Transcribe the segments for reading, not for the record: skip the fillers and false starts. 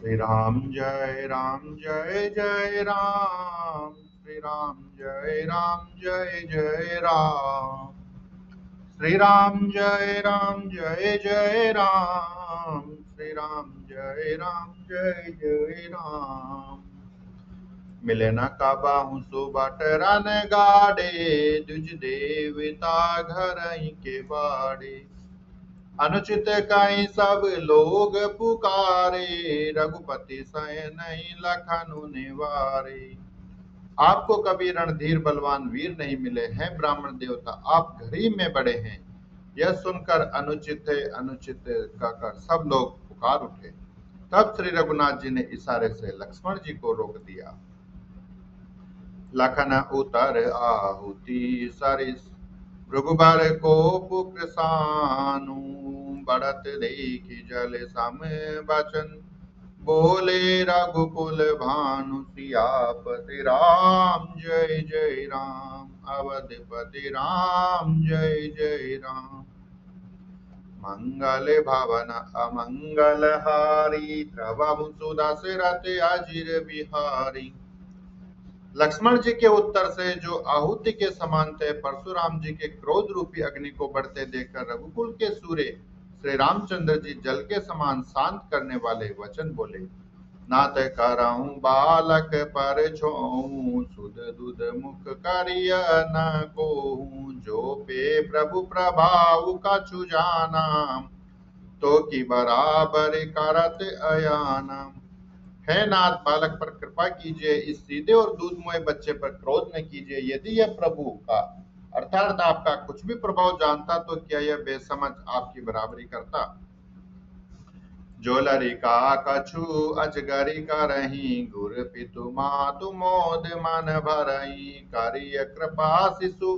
राम जय जय राम। श्री राम जय जय राम। श्री राम जय जय राम। श्री राम जय जय राम। मिले न काबाहु सो बटरन गाड़े, दुज देवता घर के बाड़े। अनुचित कई सब लोग पुकारे, रघुपति सयन लखनु निवारे। आपको कभी रणधीर बलवान वीर नहीं मिले हैं ब्राह्मण देवता, आप घर ही में बड़े हैं। यह सुनकर अनुचित कहकर सब लोग पुकार उठे। तब श्री रघुनाथ जी ने इशारे से लक्ष्मण जी को रोक दिया। लखन उतर आहुति सरिस, भृगुबर को पुकृसानु। बढ़त देखी जल सम बचन, बोले रघुकुल भानु। सियापति राम जय जय राम। अवधपति राम जय जय राम। मंगल भवन अमंगल हारी, द्रवहु सुदशरथ अजिर बिहारी। लक्ष्मण जी के उत्तर से जो आहुति के समान थे, परशुराम जी के क्रोध रूपी अग्नि को बढ़ते देखकर रघुकुल के सूर्य श्री रामचंद्र जी जल के समान शांत करने वाले वचन बोले। नाथ करऊं बालक पर छोऊं, सुध दुध मुख करिय न कोहूं। जो पे प्रभु प्रभाव कछु जाना, तो की बराबर करत अयाना। है नाथ, बालक पर कृपा कीजिए, इस सीधे और दूधमय बच्चे पर क्रोध न कीजिए। यदि यह प्रभु का अर्थात आपका कुछ भी प्रभाव जानता, तो क्या यह बेसमझ आपकी बराबरी करता। जो लरिका कछु अजगरी करही, गुर पितु मातु मोद मन भरही। करिय कृपा शिशु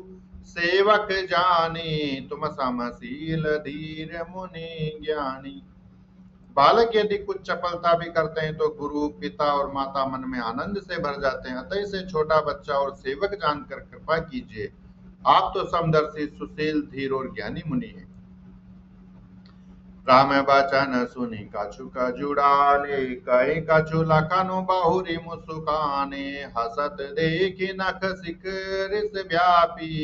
सेवक जानी, तुम समशील धीर मुनि ज्ञानी। बालक यदि कुछ चपलता भी करते हैं तो गुरु पिता और माता मन में आनंद से भर जाते हैं। अतः इसे छोटा बच्चा और सेवक जानकर कृपा कीजिए। आप तो समदर्शी सुशील धीर और ज्ञानी मुनि हैं। राम बचन सुनी कछु जुड़ाले, कहीं कछु लखनु बहुरी मुस्काने। हसत देखी नख शिखरिस व्यापी,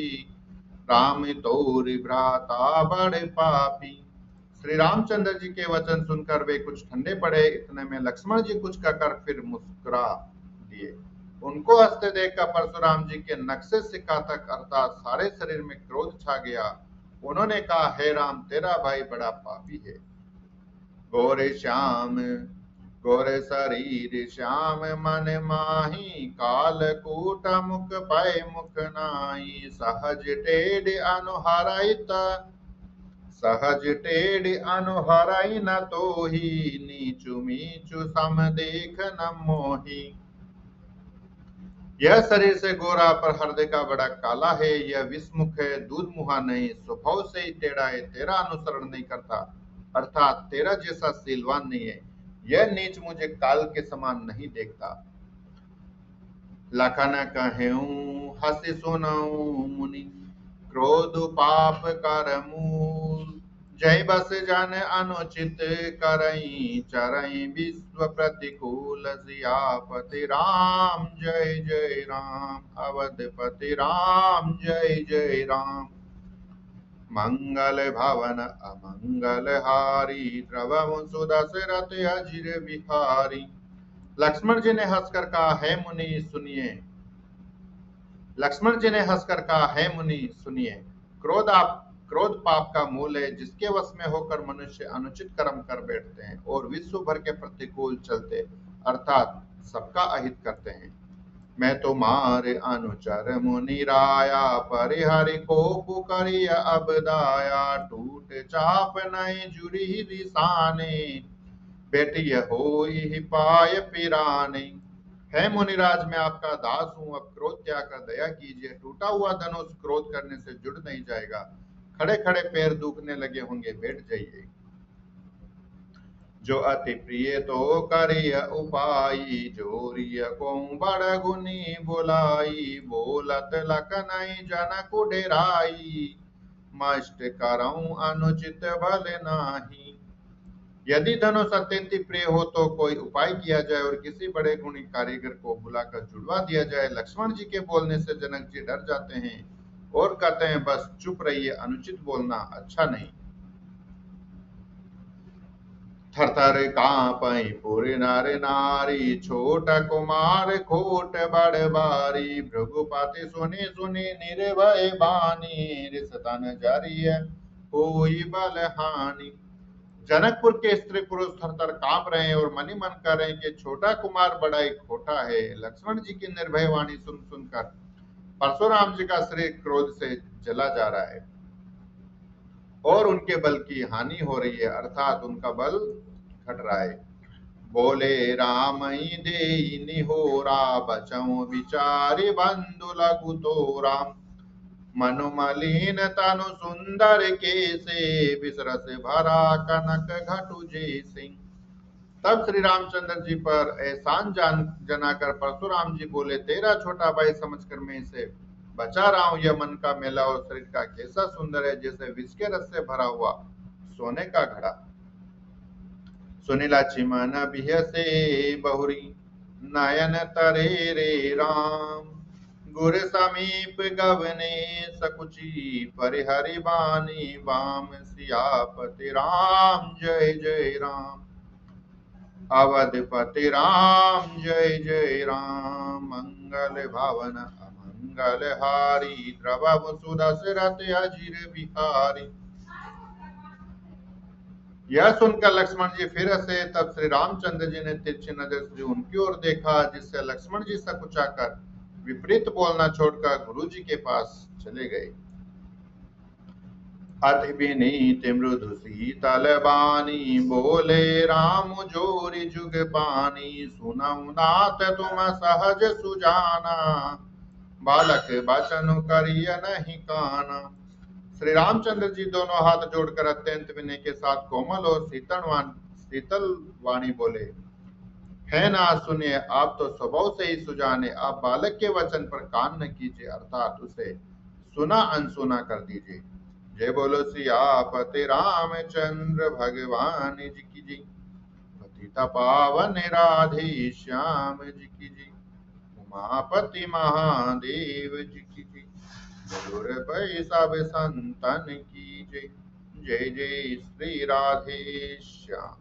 राम तोरि भ्राता बड़े पापी। श्री रामचंद्र जी के वचन सुनकर वे कुछ ठंडे पड़े। इतने में लक्ष्मण जी कुछ कहकर फिर मुस्कुरा दिए। उनको हंसते देखकर परशुराम जी के नक्शे से तक अर्थात सारे शरीर में क्रोध छा गया। उन्होंने कहा, हे राम, तेरा भाई बड़ा पापी है। गोरे श्याम गोरे शरीर श्याम मन माही, कालकूट मुख पय मुख नाई। सहज टेढ़ अनुहरई न तोही, नीचु मीचु सम देख न मोही। यह शरीर से गोरा पर हृदय का बड़ा काला है। यह विषमुख है, दूध मुहा नहीं, स्वभाव से ही टेढ़ा है, तेरा अनुसरण नहीं करता अर्थात तेरा जैसा शीलवान नहीं है। यह नीच मुझे काल के समान नहीं देखता। लखन कहेऊं हंसी सुनऊं मुनि, क्रोध पाप कर मूल। जय बस जन अनुचित करई, चरई विश्व प्रतिकूल। सियापति राम जय जय राम। अवधपति राम जय जय राम। मंगल भवन अमंगल हारी, द्रवहु सुदशरथ अजिर बिहारी। लक्ष्मण जी ने हंसकर कहा, हे मुनि सुनिए। लक्ष्मण जी ने हंसकर कहा, हे मुनि सुनिए। क्रोध पाप का मूल है, जिसके वश में होकर मनुष्य अनुचित कर्म कर बैठते हैं और विश्व भर के प्रतिकूल चलते अर्थात सबका अहित करते हैं। मैं तुम्हारे अनुचर मुनि राया, परिहरि को पुकरिय अब दाया। टूट चाप नय जुरी रिसाने, बेटी होई पाय पिराने। है मुनिराज, मैं आपका दास हूं, अब क्रोध त्याग कर दया कीजिए। टूटा हुआ धनुष क्रोध करने से जुड़ नहीं जाएगा। खड़े खड़े पैर दुखने लगे होंगे, बैठ जाइए। जो अति प्रिय तो करिय उपाई, जोरिय को बड़ गुनी बुलाई। बोलत लखनई जनक डेराई, मष्ट करऊं अनुचित भल नाही। यदि धनुष अत्यंत प्रिय हो तो कोई उपाय किया जाए और किसी बड़े गुणी कारीगर को बुलाकर जुड़वा दिया जाए। लक्ष्मण जी के बोलने से जनक जी डर जाते हैं और कहते हैं बस चुप रहिए, अनुचित बोलना अच्छा नहीं। थरथर कांपई पुर नर नारी, छोटा कुमार खोट बड़ बारी। भृगुपति सुनि सुनि निर्भय बानी, रिसतन जरिय कोई बल हानि। जनकपुर के स्त्री पुरुष थरथर कांप रहे हैं और मनी मन कर रहे हैं कि छोटा कुमार बड़ा ही खोटा है। लक्ष्मण जी की निर्भय वाणी सुन सुनकर परशुराम जी का शरीर क्रोध से जला जा रहा है और उनके बल की हानि हो रही है, अर्थात उनका बल घट रहा है। बोले राम ही दे निहोरा, बचऊं विचारि बंधु लघु तोरा। मनु मलिन तनु सुंदर केसे, बिसरस भरा कनक घटु जैसे। तब श्री रामचंद्र जी पर एहसान जनाकर परशुराम जी बोले, तेरा छोटा भाई समझकर मैं इसे बचा रहा हूं। यह मन का मेला और शरीर का कैसा सुंदर है, जैसे विष के रस से भरा हुआ सोने का घड़ा। सुनीला चिमन बिहसे बहुरी, नयन तरे रे राम। गुर समीप गवने सकुची, परिहरि बानी वाम। सियापति राम जय जय राम, अवधपति राम जय जय राम। मंगल भवन अमंगल हारी, द्रवहु सुदशरथ अजिर बिहारी। यह सुनकर लक्ष्मण जी फिर हंसे। तब श्री रामचंद्र जी ने तिरछी नजर से उनकी ओर देखा, जिससे लक्ष्मण जी सकुचाकर विपरीत बोलना छोड़कर गुरु जी के पास चले गए। अति विनीत मृदु शीतल बानी, बोले राम जोरी जुग पानी। सुनऊ नाथ तुम सहज सुजाना, बालक बचन करिय नहीं काना। श्री रामचंद्र जी दोनों हाथ जोड़कर अत्यंत विनय के साथ कोमल और शीतल वाणी बोले, है ना सुनिए, आप तो स्वभाव से ही सुजाने। आप बालक के वचन पर कान न कीजिए, अर्थात उसे सुना अनसुना कर दीजिए। जय बोलो सियापति रामचंद्र भगवान जी की जी। पतित पावन राधे श्याम जी की जी। उमापति महादेव जी की जी। बोलो रे सब संतन की जय। जय जय श्री राधे श्याम।